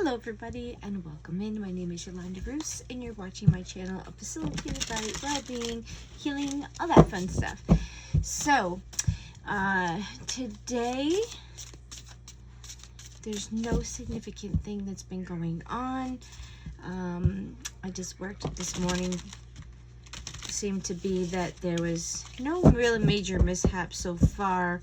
Hello everybody and welcome in. My name is Yolanda Bruce and you're watching my channel of Facilitated by Wellbeing, Healing, all that fun stuff. So, today there's no significant thing that's been going on. I just worked this morning. It seemed to be that there was no real major mishap so far.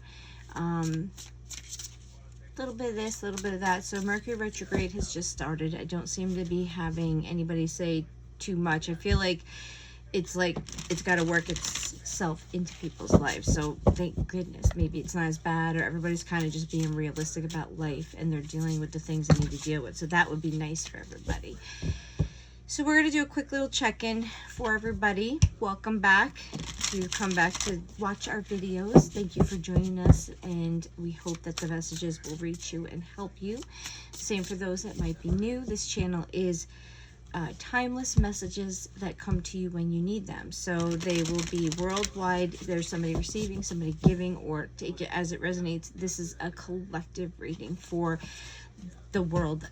A little bit of this, a little bit of that. So Mercury retrograde has just started. I don't seem to be having anybody say too much. I feel like it's got to work itself into people's lives. So thank goodness, maybe it's not as bad, or everybody's kind of just being realistic about life and they're dealing with the things they need to deal with. So that would be nice for everybody. So we're going to do a quick little check-in for everybody. Welcome back. If you come back to watch our videos, thank you for joining us, and we hope that the messages will reach you and help you. Same for those that might be new. This channel is timeless messages that come to you when you need them. So they will be worldwide. There's somebody receiving, somebody giving, or take it as it resonates. This is a collective reading for the world,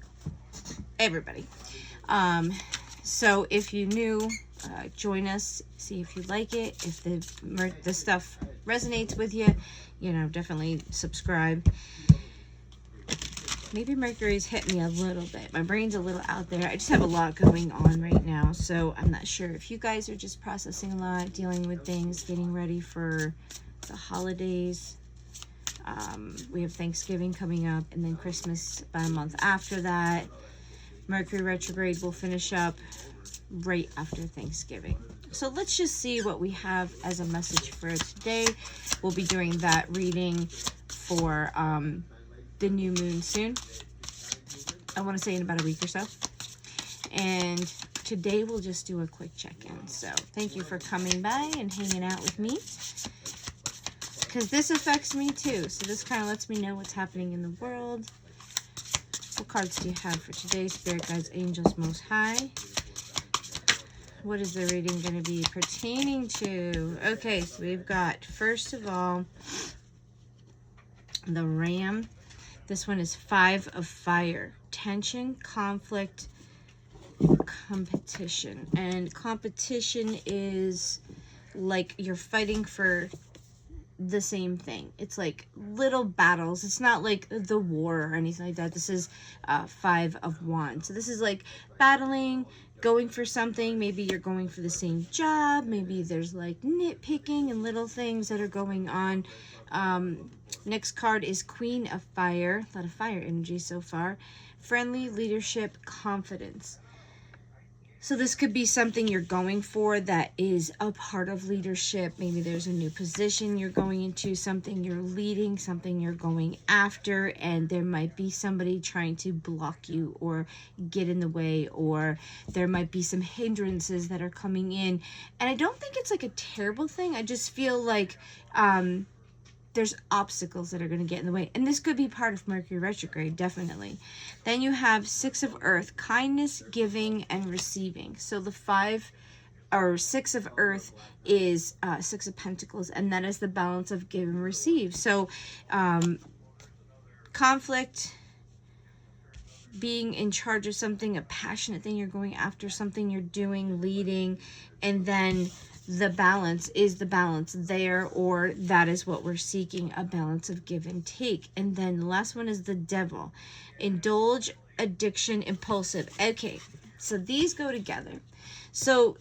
everybody. So if you're new, join us, see if you like it. If the stuff resonates with you, definitely subscribe. Maybe Mercury's hit me a little bit. My brain's a little out there. I just have a lot going on right now, so I'm not sure if you guys are just processing a lot, dealing with things, getting ready for the holidays. We have Thanksgiving coming up, and then Christmas about a month after that. Mercury retrograde will finish up right after Thanksgiving. So let's just see what we have as a message for today. We'll be doing that reading for the new moon soon. I want to say in about a week or so. And today we'll just do a quick check-in. So thank you for coming by and hanging out with me, because this affects me too. So this kind of lets me know what's happening in the world. What cards do you have for today? Spirit guides, angels, most high. What is the reading going to be pertaining to? Okay, so we've got, first of all, the Ram. This one is 5 of Fire. Tension, conflict, competition. And competition is like you're fighting for the same thing. It's like little battles. It's not like the war or anything like that. This is 5 of Wands. So this is like battling, going for something. Maybe you're going for the same job. Maybe there's like nitpicking and little things that are going on. Next card is Queen of Fire. A lot of fire energy so far. Friendly, leadership, confidence. So this could be something you're going for that is a part of leadership. Maybe there's a new position you're going into, something you're leading, something you're going after, and there might be somebody trying to block you or get in the way, or there might be some hindrances that are coming in. And I don't think it's like a terrible thing. I just feel like there's obstacles that are going to get in the way. And this could be part of Mercury retrograde, definitely. Then you have 6 of Earth, kindness, giving, and receiving. So the 6 of Earth is 6 of Pentacles, and that is the balance of give and receive. So conflict, being in charge of something, a passionate thing you're going after, something you're doing, leading, and then the balance is the balance there, or that is what we're seeking, a balance of give and take. And then the last one is the Devil. Indulge, addiction, impulsive. Okay, so these go together. So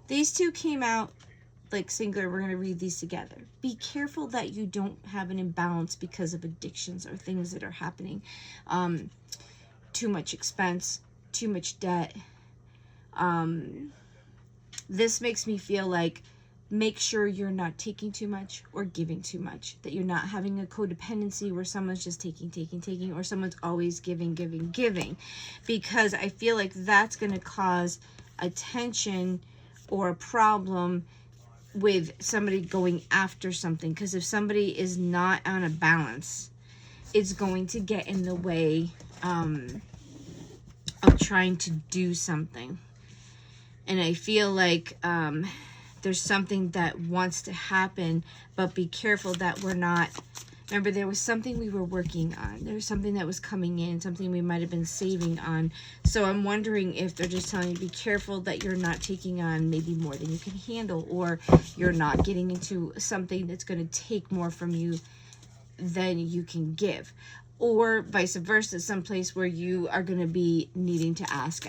these two came out like singular. We're going to read these together. Be careful that you don't have an imbalance because of addictions or things that are happening. Too much expense, too much debt. This makes me feel like make sure you're not taking too much or giving too much, that you're not having a codependency where someone's just taking, or someone's always giving, because I feel like that's going to cause a tension or a problem with somebody going after something. Because if somebody is not on a balance, it's going to get in the way of trying to do something. And I feel like there's something that wants to happen, but be careful that we're not Remember, there was something we were working on. There was something that was coming in, something we might have been saving on. So I'm wondering if they're just telling you, be careful that you're not taking on maybe more than you can handle, or you're not getting into something that's going to take more from you than you can give. Or vice versa, someplace where you are going to be needing to ask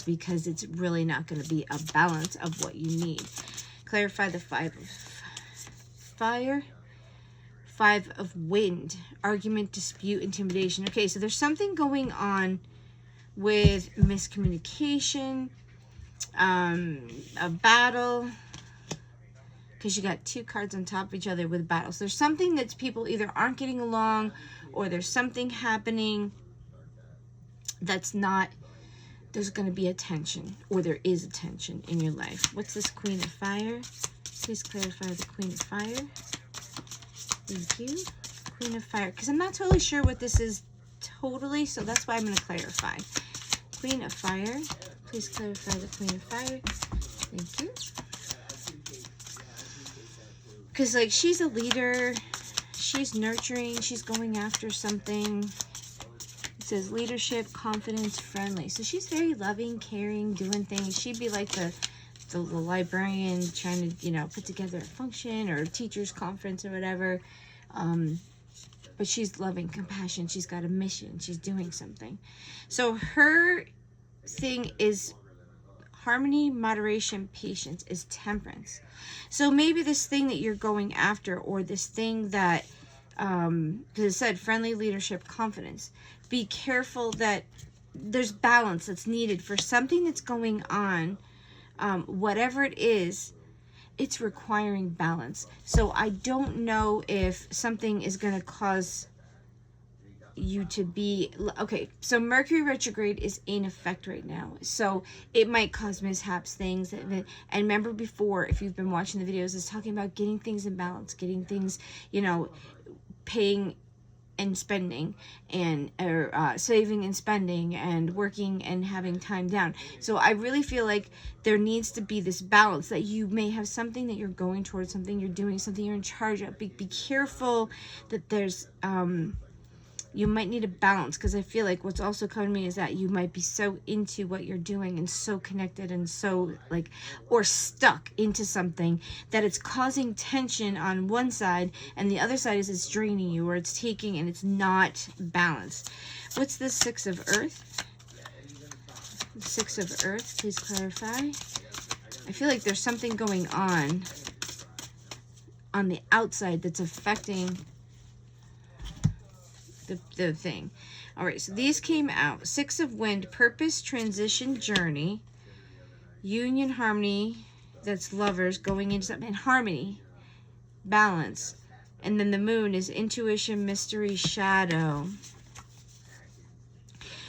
because it's really not going to be a balance of what you need. Clarify the 5 of fire, 5 of wind, argument, dispute, intimidation. Okay, so there's something going on with miscommunication, a battle, because you got 2 cards on top of each other with battles. There's something that's people either aren't getting along, or there's something happening that's not, there's going to be a tension, or there is a tension in your life. What's this Queen of Fire? Please clarify the Queen of Fire. Thank you. Queen of Fire. Because I'm not totally sure what this is totally, so that's why I'm going to clarify. Queen of Fire. Please clarify the Queen of Fire. Thank you. Because, like, she's a leader. She's nurturing. She's going after something. It says leadership, confidence, friendly. So she's very loving, caring, doing things. She'd be like the librarian trying to, you know, put together a function or a teacher's conference or whatever. But she's loving, compassion. She's got a mission. She's doing something. So her thing is harmony, moderation, patience, is temperance. So maybe this thing that you're going after, or this thing that, because it said friendly, leadership, confidence. Be careful that there's balance that's needed for something that's going on. Whatever it is, it's requiring balance. So I don't know if something is going to cause you to be, okay, so Mercury retrograde is in effect right now, so it might cause mishaps, things that, and remember before, if you've been watching the videos, it's talking about getting things in balance, getting things, you know, paying and spending, and saving and spending, and working and having time down. So I really feel like there needs to be this balance, that you may have something that you're going towards, something you're doing, something you're in charge of. Be careful that there's you might need a balance, because I feel like what's also coming to me is that you might be so into what you're doing and so connected and so, like, or stuck into something that it's causing tension on one side, and the other side is it's draining you, or it's taking, and it's not balanced. What's the 6 of Earth? 6 of Earth, please clarify. I feel like there's something going on the outside that's affecting the thing. All right, so these came out. 6 of Wind, purpose, transition, journey, union, harmony, that's lovers going into something, and harmony, balance. And then the Moon is intuition, mystery, shadow.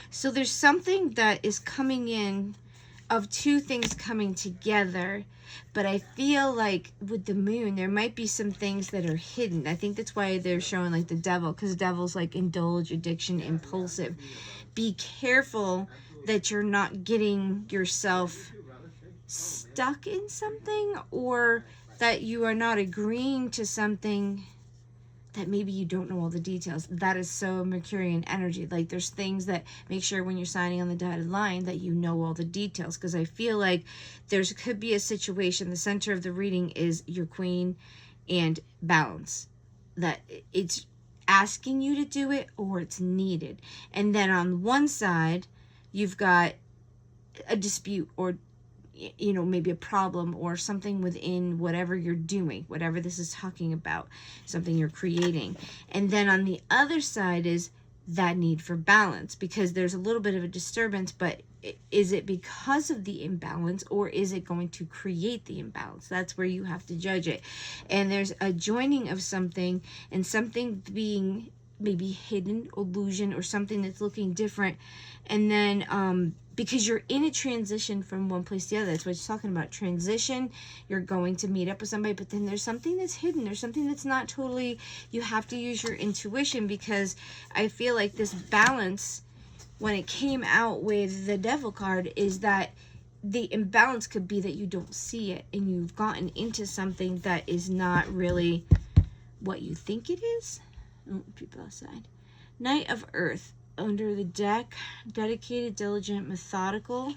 So there's something that is coming in of 2 things coming together. But I feel like with the Moon, there might be some things that are hidden. I think that's why they're showing like the Devil, because the Devil's like indulge, addiction, impulsive. Be careful that you're not getting yourself stuck in something, or that you are not agreeing to something that maybe you don't know all the details. That is so Mercurian energy. Like, there's things that make sure when you're signing on the dotted line that you know all the details, because I feel like there's could be a situation, the center of the reading is your Queen and balance, that it's asking you to do it or it's needed. And then on one side you've got a dispute, or, you know, maybe a problem or something within whatever you're doing, whatever this is talking about, something you're creating. And then on the other side is that need for balance, because there's a little bit of a disturbance, but is it because of the imbalance, or is it going to create the imbalance? That's where you have to judge it. And there's a joining of something, and something being maybe hidden, illusion, or something that's looking different. And then because you're in a transition from one place to the other. That's what you're talking about. Transition, you're going to meet up with somebody, but then there's something that's hidden. There's something that's not totally, you have to use your intuition, because I feel like this balance, when it came out with the Devil card, is that the imbalance could be that you don't see it, and you've gotten into something that is not really what you think it is. Oh, people outside. Knight of Earth. Under the deck, dedicated, diligent, methodical.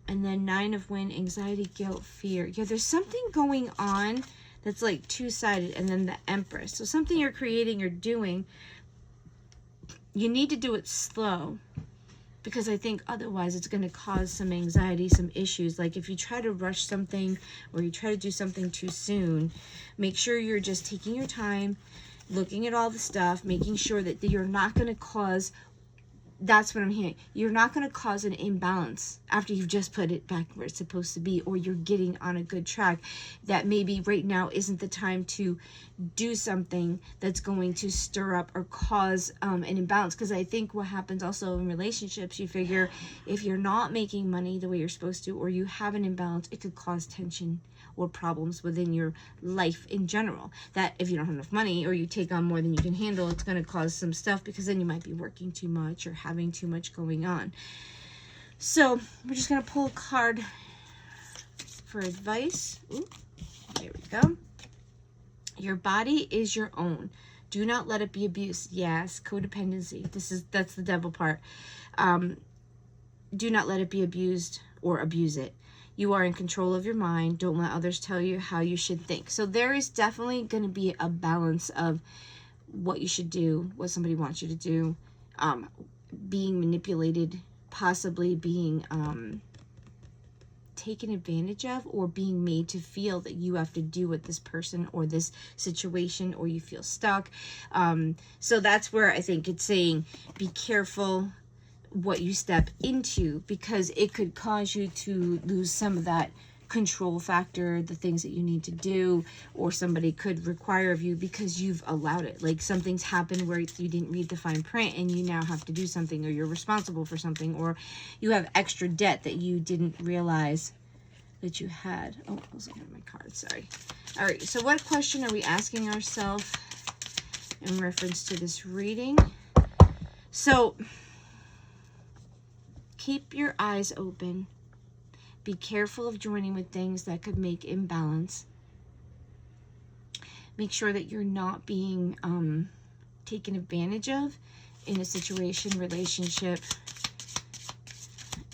And then Nine of Wind, anxiety, guilt, fear. Yeah, there's something going on that's like two-sided. And then the Empress. So something you're creating or doing, you need to do it slow. Because I think otherwise it's going to cause some anxiety, some issues. Like if you try to rush something or you try to do something too soon, make sure you're just taking your time, looking at all the stuff, making sure that you're not going to cause, that's what I'm hearing, you're not going to cause an imbalance after you've just put it back where it's supposed to be, or you're getting on a good track, that maybe right now isn't the time to do something that's going to stir up or cause an imbalance. Because I think what happens also in relationships, you figure if you're not making money the way you're supposed to, or you have an imbalance, it could cause tension or problems within your life in general. That if you don't have enough money or you take on more than you can handle, it's going to cause some stuff, because then you might be working too much or having too much going on. So we're just going to pull a card for advice. Ooh, there we go. Your body is your own. Do not let it be abused. Yes, codependency. That's the devil part. Do not let it be abused or abuse it. You are in control of your mind. Don't let others tell you how you should think. So there is definitely going to be a balance of what you should do, what somebody wants you to do, being manipulated, possibly being taken advantage of, or being made to feel that you have to do what this person or this situation, or you feel stuck. So that's where I think it's saying be careful what you step into, because it could cause you to lose some of that control factor, the things that you need to do, or somebody could require of you because you've allowed it. Like something's happened where you didn't read the fine print and you now have to do something, or you're responsible for something, or you have extra debt that you didn't realize that you had. Oh, I was looking at my card, sorry. All right, so what question are we asking ourselves in reference to this reading? So keep your eyes open. Be careful of joining with things that could make imbalance. Make sure that you're not being taken advantage of in a situation, relationship,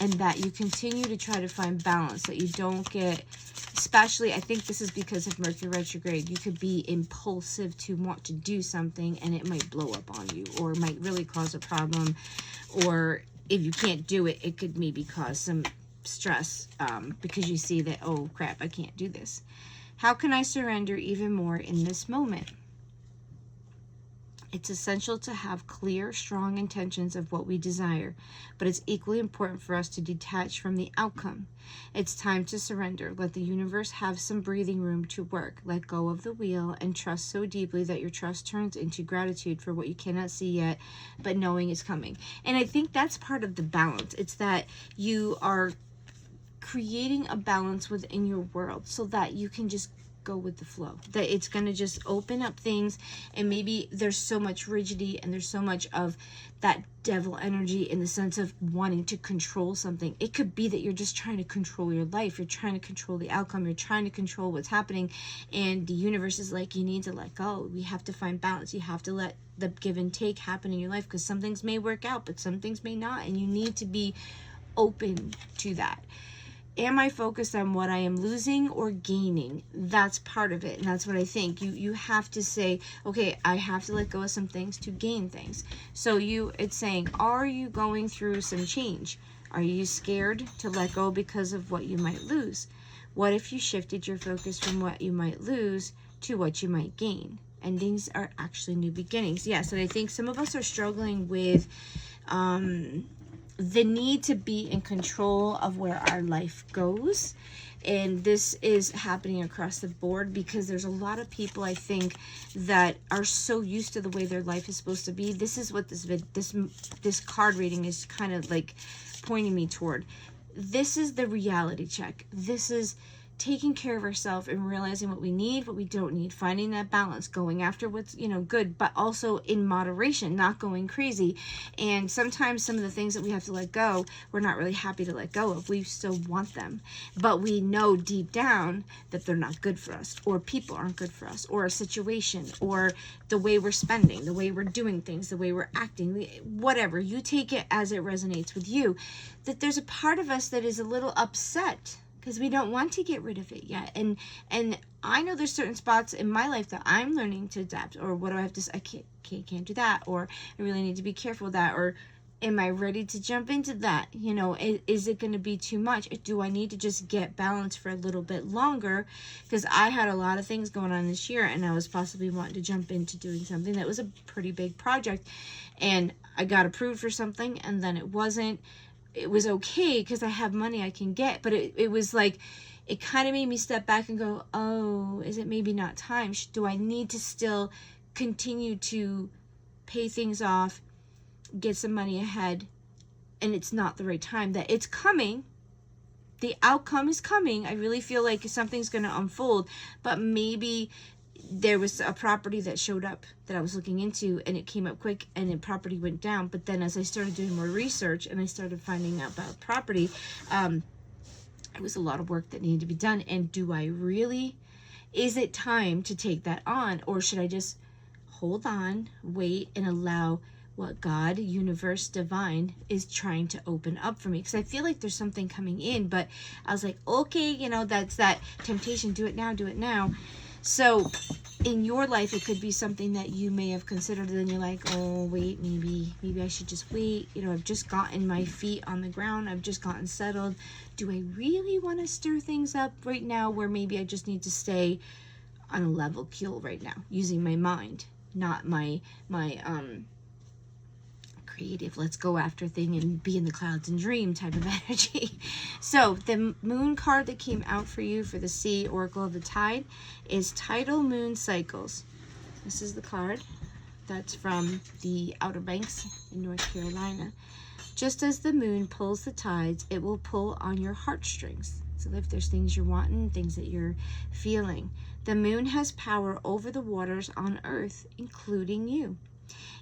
and that you continue to try to find balance, that you don't get, especially, I think this is because of Mercury retrograde, you could be impulsive to want to do something and it might blow up on you, or might really cause a problem, or if you can't do it, it could maybe cause some stress because you see that, oh crap, I can't do this. How can I surrender even more in this moment? It's essential to have clear, strong intentions of what we desire, but it's equally important for us to detach from the outcome. It's time to surrender. Let the universe have some breathing room to work. Let go of the wheel and trust so deeply that your trust turns into gratitude for what you cannot see yet, but knowing is coming. And I think that's part of the balance. It's that you are creating a balance within your world so that you can just go with the flow, that it's going to just open up things. And maybe there's so much rigidity and there's so much of that devil energy in the sense of wanting to control something. It could be that you're just trying to control your life, you're trying to control the outcome, you're trying to control what's happening, and the universe is like, you need to let go. We have to find balance. You have to let the give and take happen in your life, because some things may work out but some things may not, and you need to be open to that. Am I focused on what I am losing or gaining? That's part of it. And that's what I think. You have to say, okay, I have to let go of some things to gain things. So it's saying, are you going through some change? Are you scared to let go because of what you might lose? What if you shifted your focus from what you might lose to what you might gain? Endings are actually new beginnings. Yes, and I think some of us are struggling with the need to be in control of where our life goes. And this is happening across the board because there's a lot of people, I think, that are so used to the way their life is supposed to be. This is what this card reading is kind of like pointing me toward. This is the reality check. This is taking care of ourselves and realizing what we need, what we don't need, finding that balance, going after what's, good, but also in moderation, not going crazy. And sometimes some of the things that we have to let go, we're not really happy to let go of. We still want them, but we know deep down that they're not good for us, or people aren't good for us, or a situation, or the way we're spending, the way we're doing things, the way we're acting, whatever. You take it as it resonates with you, that there's a part of us that is a little upset because we don't want to get rid of it yet. And I know there's certain spots in my life that I'm learning to adapt, or what do I have to say? I can't do that, or I really need to be careful with that, or am I ready to jump into that? Is it going to be too much? Do I need to just get balanced for a little bit longer? Because I had a lot of things going on this year, and I was possibly wanting to jump into doing something that was a pretty big project, and I got approved for something, and then it wasn't. It was okay because I have money I can get, but it was like, it kind of made me step back and go, oh, is it maybe not time? Do I need to still continue to pay things off, get some money ahead, and it's not the right time? That it's coming, the outcome is coming. I really feel like something's going to unfold, but maybe there was a property that showed up that I was looking into, and it came up quick, and the property went down. But then as I started doing more research and I started finding out about property, it was a lot of work that needed to be done. And is it time to take that on, or should I just hold on, wait, and allow what God, universe, divine is trying to open up for me? Because I feel like there's something coming in, but I was like, okay, that's that temptation. Do it now. So in your life, it could be something that you may have considered, and then you're like, oh, wait, maybe I should just wait. I've just gotten my feet on the ground. I've just gotten settled. Do I really want to stir things up right now, where maybe I just need to stay on a level keel right now, using my mind, not my creative, let's go after thing and be in the clouds and dream type of energy. So the moon card that came out for you for the Sea Oracle of the Tide is Tidal Moon Cycles. This is the card that's from the Outer Banks in North Carolina. Just as the moon pulls the tides, it will pull on your heartstrings. So if there's things you're wanting, things that you're feeling, the moon has power over the waters on Earth, including you.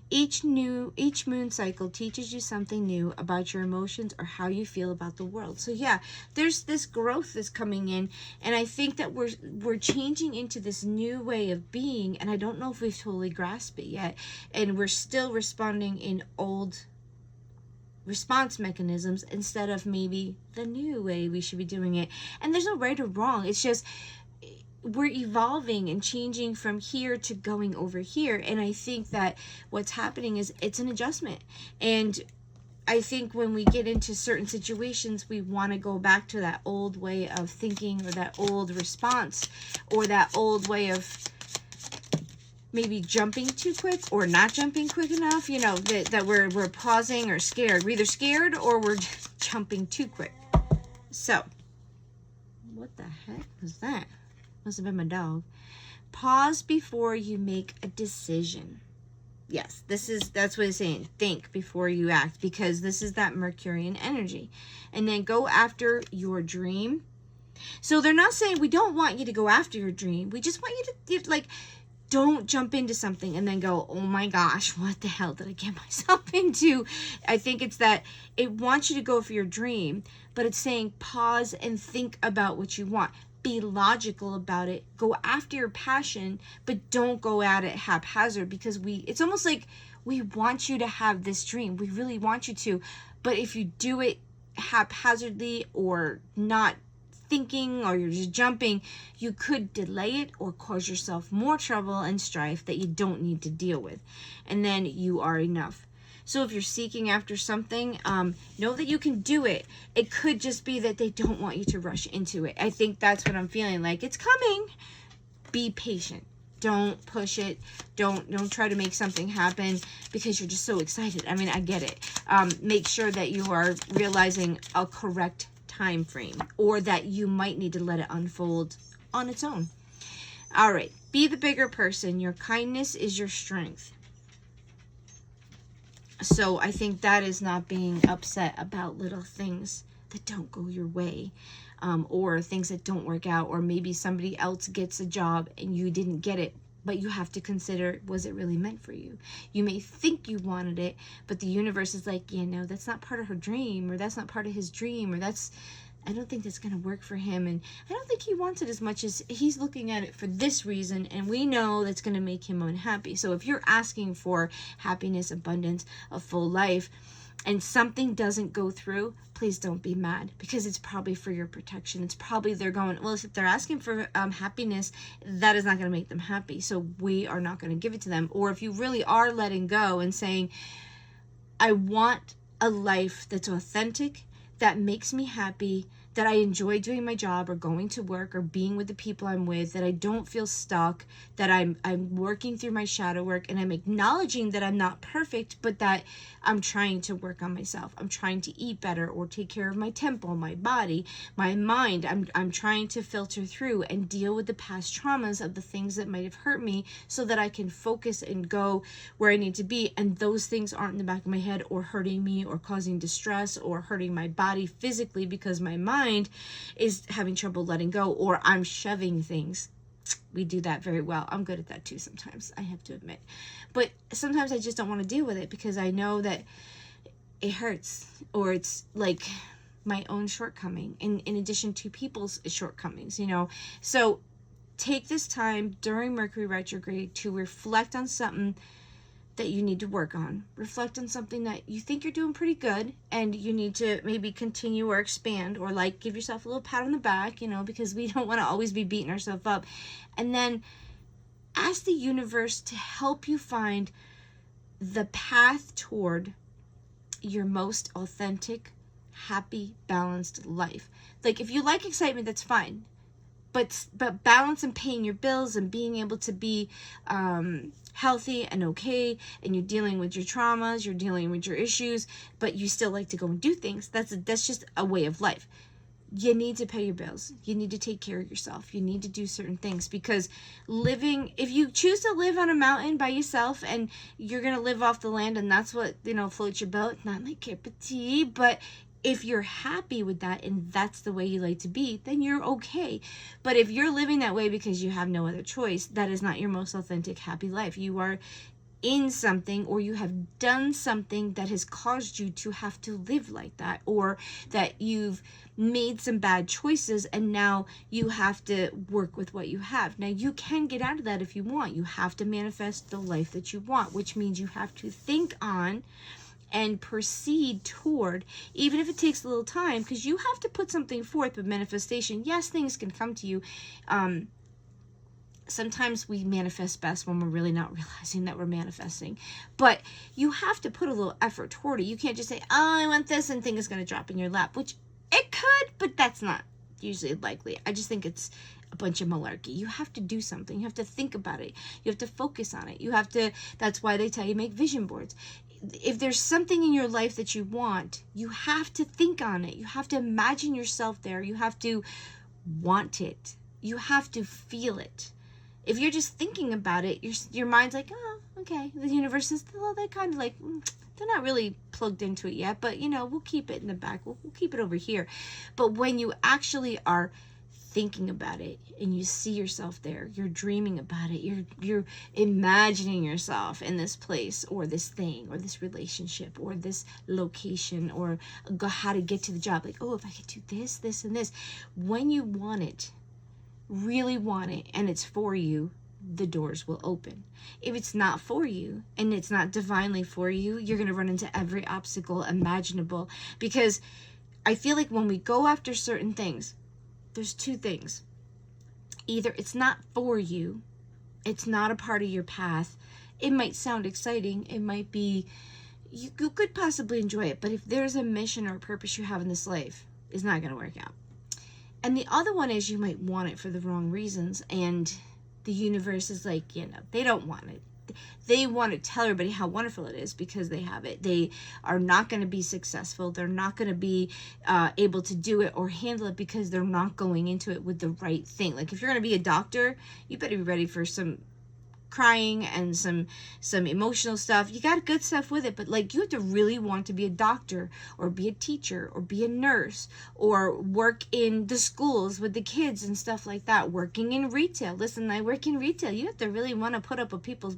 Each moon cycle teaches you something new about your emotions or how you feel about the world. So yeah, there's this growth that's coming in, and I think that we're changing into this new way of being, and I don't know if we've totally grasped it yet, and we're still responding in old response mechanisms instead of maybe the new way we should be doing it. And there's no right or wrong. It's just we're evolving and changing from here to going over here. And I think that what's happening is it's an adjustment. And I think when we get into certain situations, we want to go back to that old way of thinking, or that old response, or that old way of maybe jumping too quick or not jumping quick enough, that we're pausing or scared. We're either scared or we're jumping too quick. So, what the heck was that? Must have been my dog. Pause before you make a decision. Yes, that's what it's saying. Think before you act, because this is that Mercurian energy. And then go after your dream. So they're not saying we don't want you to go after your dream. We just want you to, don't jump into something and then go, oh my gosh, what the hell did I get myself into? I think it's that it wants you to go for your dream, but it's saying pause and think about what you want. Be logical about it. Go after your passion, but don't go at it haphazard, because it's almost like we want you to have this dream. We really want you to. But if you do it haphazardly or not thinking, or you're just jumping, you could delay it or cause yourself more trouble and strife that you don't need to deal with. And then you are enough. So if you're seeking after something, know that you can do it. It could just be that they don't want you to rush into it. I think that's what I'm feeling like. It's coming. Be patient. Don't push it. Don't try to make something happen because you're just so excited. I mean, I get it. Make sure that you are realizing a correct time frame, or that you might need to let it unfold on its own. All right. Be the bigger person. Your kindness is your strength. So I think that is not being upset about little things. that don't go your way, or things that don't work out, or maybe somebody else gets a job and you didn't get it. But you have to consider, was it really meant for you? You may think you wanted it, but the universe is like, yeah, no, that's not part of her dream, or that's not part of his dream, or I don't think that's going to work for him. And I don't think he wants it as much as he's looking at it for this reason. And we know that's going to make him unhappy. So if you're asking for happiness, abundance, a full life, and something doesn't go through, please don't be mad, because it's probably for your protection. It's probably they're going, well, if they're asking for happiness, that is not going to make them happy. So we are not going to give it to them. Or if you really are letting go and saying, I want a life that's authentic, that makes me happy, that I enjoy doing my job or going to work or being with the people I'm with, that I don't feel stuck, that I'm working through my shadow work, and I'm acknowledging that I'm not perfect, but that I'm trying to work on myself. I'm trying to eat better or take care of my temple, my body, my mind. I'm trying to filter through and deal with the past traumas of the things that might have hurt me so that I can focus and go where I need to be. And those things aren't in the back of my head or hurting me or causing distress or hurting my body physically because my mind is having trouble letting go, or I'm shoving things. We do that very well. I'm good at that too sometimes, I have to admit. But sometimes I just don't want to deal with it because I know that it hurts, or it's like my own shortcoming in addition to people's shortcomings, you know. So take this time during Mercury retrograde to reflect on something that you need to work on. Reflect on something that you think you're doing pretty good and you need to maybe continue or expand, or like give yourself a little pat on the back, you know, because we don't want to always be beating ourselves up. And then ask the universe to help you find the path toward your most authentic, happy, balanced life. Like if you like excitement, that's fine. But balance and paying your bills and being able to be healthy and okay, and you're dealing with your traumas, you're dealing with your issues, but you still like to go and do things. That's just a way of life. You need to pay your bills. You need to take care of yourself. You need to do certain things, because if you choose to live on a mountain by yourself and you're going to live off the land and that's what, you know, floats your boat, not my cup of tea, but if you're happy with that and that's the way you like to be, then you're okay. But if you're living that way because you have no other choice, that is not your most authentic, happy life. You are in something, or you have done something that has caused you to have to live like that, or that you've made some bad choices and now you have to work with what you have. Now you can get out of that if you want. You have to manifest the life that you want, which means you have to think on and proceed toward, even if it takes a little time, because you have to put something forth with manifestation. Yes, things can come to you. Sometimes we manifest best when we're really not realizing that we're manifesting. But you have to put a little effort toward it. You can't just say, oh, I want this, and think it's going to drop in your lap, which it could, but that's not usually likely. I just think it's a bunch of malarkey. You have to do something. You have to think about it. You have to focus on it. That's why they tell you make vision boards. If there's something in your life that you want, you have to think on it. You have to imagine yourself there. You have to want it. You have to feel it. If you're just thinking about it, your mind's like, oh, okay. The universe is, well, they're kind of like, they're not really plugged into it yet, but, you know, we'll keep it in the back. We'll keep it over here. But when you actually are thinking about it and you see yourself there, you're dreaming about it, you're imagining yourself in this place or this thing or this relationship or this location, or how to get to the job. Like, oh, if I could do this, this, and this. When you want it, really want it, and it's for you, the doors will open. If it's not for you and it's not divinely for you, you're going to run into every obstacle imaginable. Because I feel like when we go after certain things, there's two things. Either it's not for you, it's not a part of your path. It might sound exciting, it might be, you could possibly enjoy it, but if there's a mission or a purpose you have in this life, it's not going to work out. And the other one is you might want it for the wrong reasons, and the universe is like, you know, they don't want it. They want to tell everybody how wonderful it is because they have it. They are not going to be successful. They're not going to be able to do it or handle it because they're not going into it with the right thing. Like if you're going to be a doctor, you better be ready for some crying and some emotional stuff. You got good stuff with it, but like you have to really want to be a doctor or be a teacher or be a nurse or work in the schools with the kids and stuff like that. Working in retail. Listen, I work in retail. You have to really want to put up with people's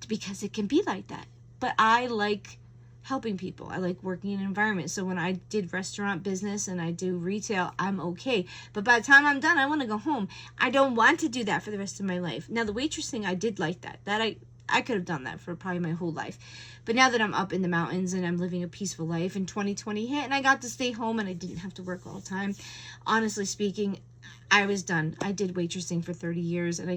because it can be like that. But I like helping people. I like working in an environment. So when I did restaurant business and I do retail, I'm okay. But by the time I'm done, I want to go home. I don't want to do that for the rest of my life. Now, the waitressing, I did like that. I could have done that for probably my whole life. But now that I'm up in the mountains and I'm living a peaceful life, and 2020 hit and I got to stay home and I didn't have to work all the time, honestly speaking, I was done. I did waitressing for 30 years and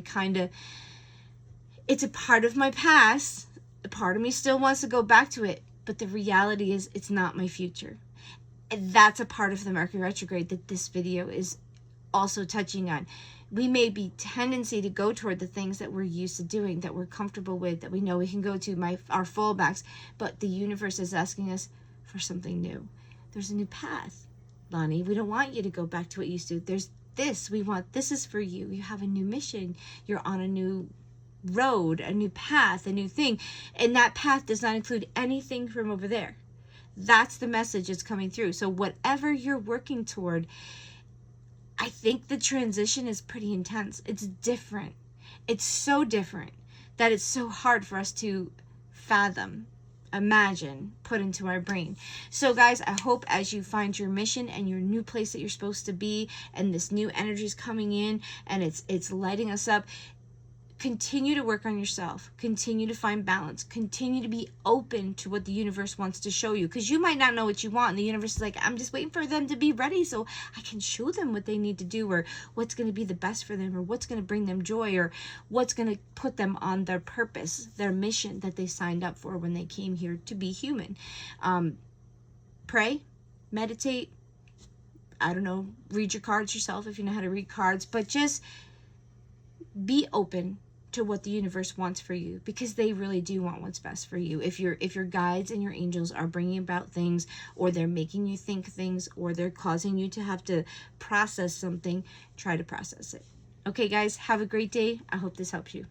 it's a part of my past. A part of me still wants to go back to it. But the reality is it's not my future. And that's a part of the Mercury retrograde that this video is also touching on. We may be tendency to go toward the things that we're used to doing, that we're comfortable with, that we know we can go to, our fallbacks. But the universe is asking us for something new. There's a new path, Lonnie. We don't want you to go back to what you used to. There's this. This is for you. You have a new mission. You're on a new road, a new path, a new thing, and that path does not include anything from over there. That's the message that's coming through. So whatever you're working toward, I think the transition is pretty intense. It's different. It's so different that it's so hard for us to fathom, imagine, put into our brain. So guys, I hope as you find your mission and your new place that you're supposed to be, and this new energy is coming in and it's lighting us up, continue to work on yourself, continue to find balance, continue to be open to what the universe wants to show you, because you might not know what you want and the universe is like, I'm just waiting for them to be ready so I can show them what they need to do, or what's going to be the best for them, or what's going to bring them joy, or what's going to put them on their purpose, their mission that they signed up for when they came here to be human. Pray, meditate, I don't know, read your cards yourself if you know how to read cards, but just be open to what the universe wants for you, because they really do want what's best for you. If your guides and your angels are bringing about things, or they're making you think things, or they're causing you to have to process something, try to process it. Okay guys, have a great day. I hope this helps you.